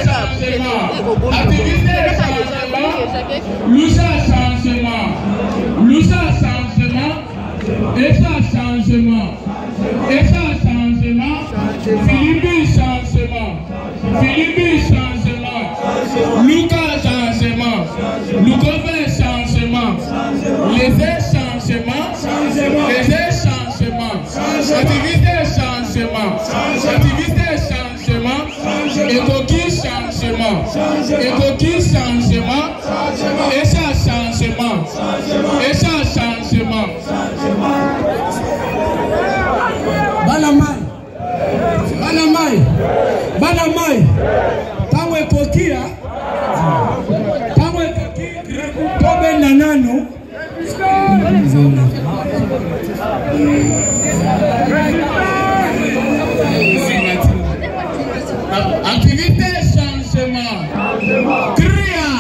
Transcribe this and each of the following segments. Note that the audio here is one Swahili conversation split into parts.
changement. Activité changement. Loucha changement. Loucha changement. Et ça changement. Et ça changement. Philippe changement. Philippe changement. Lucas changement. Lucas changement. Les changements. Les changements. Activité changement. Activité changement. Écoquille changement. Écoquille changement. Et ça changement. Et ça changement. Banamai. Banamai. Banamai. Tango ekokia. Tango ekokia. Tobe nanano. Activité changement. Cria.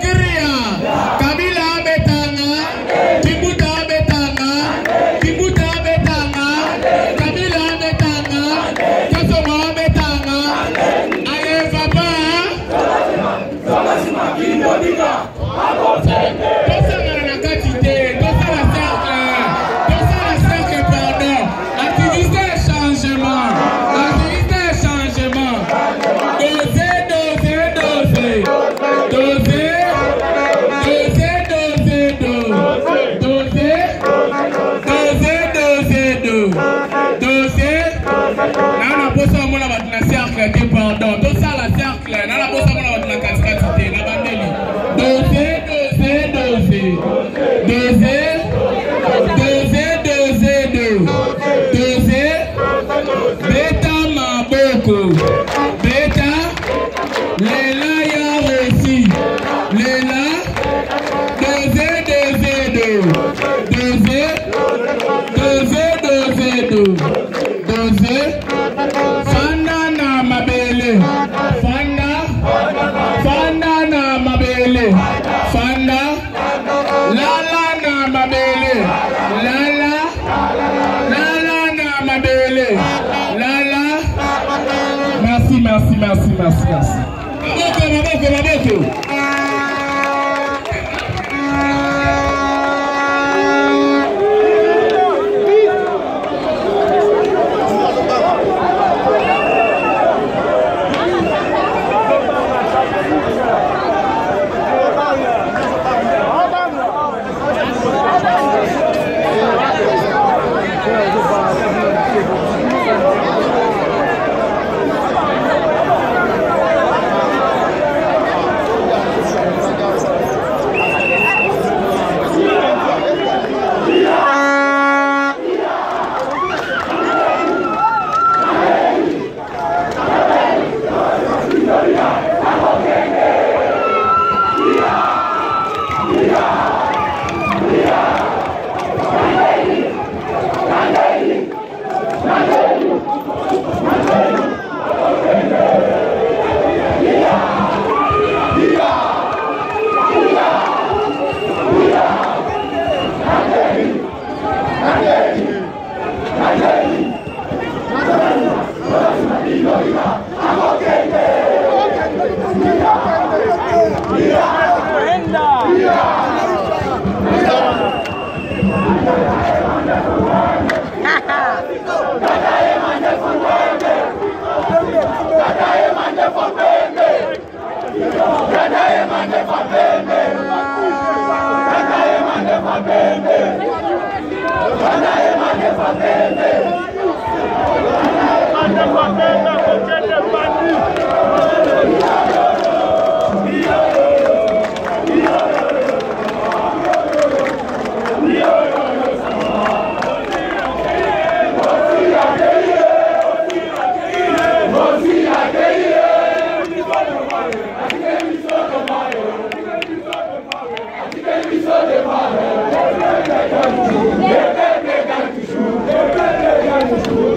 Cria. Kabila betanga. Kibuta betanga. Kibuta betanga. Kabila betanga. Kasoma betanga. Aye papa. Pardon, tout ça la cercle, dans la bosse la quantité, la bandeli. Doser. Beta maboko. Beta. Lela ya réussi. Lela. Doser. Fanda na mabele. Fanda na mabele. Fanda. Lala na mabele. Lala na mabele. Lala. Merci. Maboko.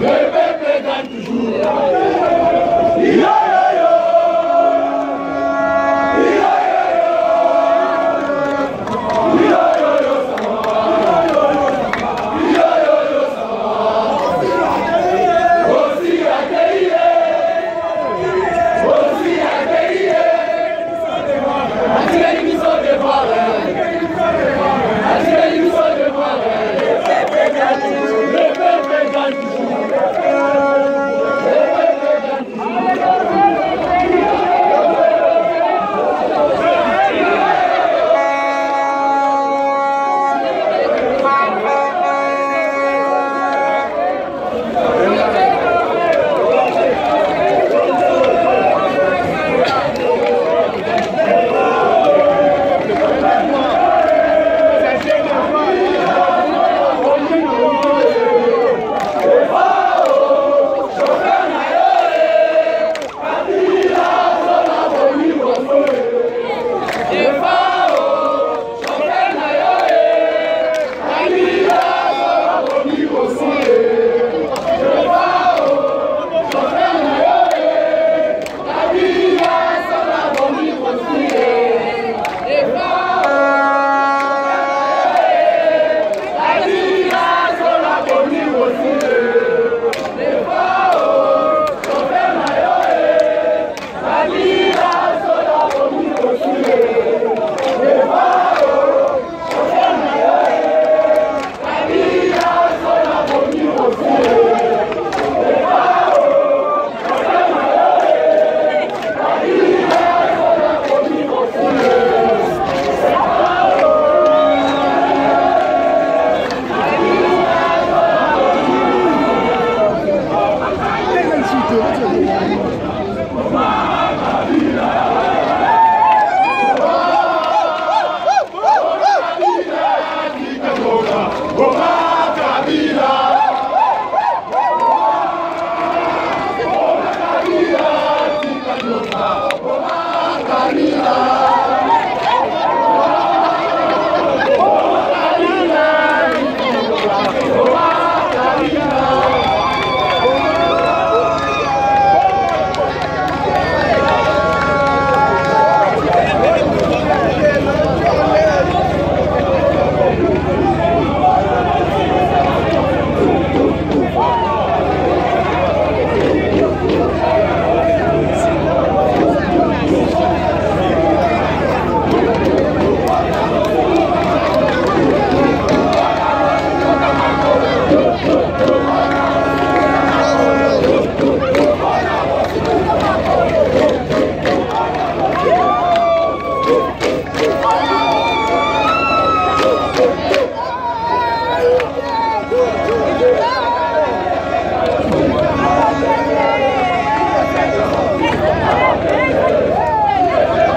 Le peuple gagne toujours.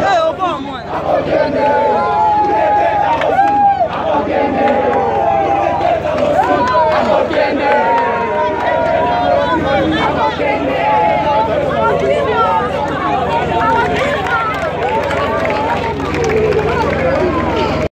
Hey, au bon, moi.